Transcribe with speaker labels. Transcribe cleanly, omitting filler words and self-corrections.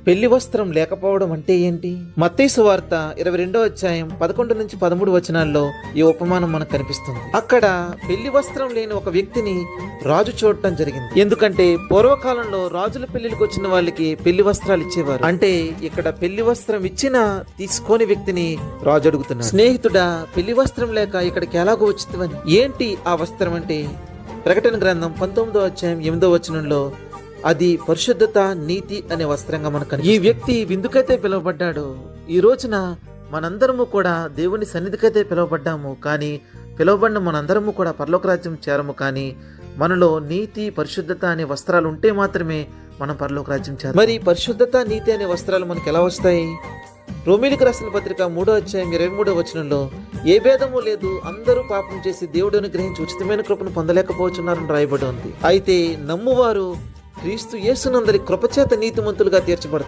Speaker 1: పెళ్లి వస్త్రం లేకపోవడం అంటే ఏంటి? మత్తయి సువార్త 22వ అధ్యాయం 11 నుంచి 13 వచనాల్లో ఈ ఉపమానం మనకు కనిపిస్తుంది. అక్కడ పెళ్లి వస్త్రం లేని ఒక వ్యక్తిని రాజు చూడటం జరిగింది. ఎందుకంటే పూర్వకాలంలో రాజుల పెళ్లికి వచ్చిన వాళ్ళకి పెళ్లి వస్త్రాలు ఇచ్చేవారు. అంటే ఇక్కడ పెళ్లి వస్త్రం ఇచ్చిన తీసుకోని వ్యక్తిని రాజు అడుగుతున్నాడు, స్నేహితుడా, పెళ్లి వస్త్రం లేక ఇక్కడికి ఎలాగో వచ్చిందని. ఏంటి ఆ వస్త్రం అంటే? ప్రకటన గ్రంథం 19వ అధ్యాయం 8వ వచనంలో అది పరిశుద్ధత, నీతి అనే వస్త్రంగా మనకు. ఈ వ్యక్తి విందుకైతే పిలువబడ్డాడు. ఈ రోజున మనందరము కూడా దేవుని సన్నిధికైతే పిలువబడ్డాము, కానీ పిలువబడిన మనందరము కూడా పరలోక రాజ్యం చేరము. కానీ మనలో నీతి, పరిశుద్ధత అనే వస్త్రాలు ఉంటే మాత్రమే మనం పరలోక రాజ్యం చేరాలి. మరి పరిశుద్ధత, నీతి అనే వస్త్రాలు మనకు ఎలా వస్తాయి? రోమీయులకు రాసిన పత్రిక 3వ అధ్యాయం 23వ వచనంలో ఏ భేదము లేదు, అందరూ పాపం చేసి దేవుడు అనుగ్రహించి ఉచితమైన కృపను పొందలేకపోతున్నారని రాయబడి ఉంది. అయితే నమ్మువారు క్రీస్తు యేసునందరి కృపచేత నీతిమంతులుగా తీర్చబడతారు.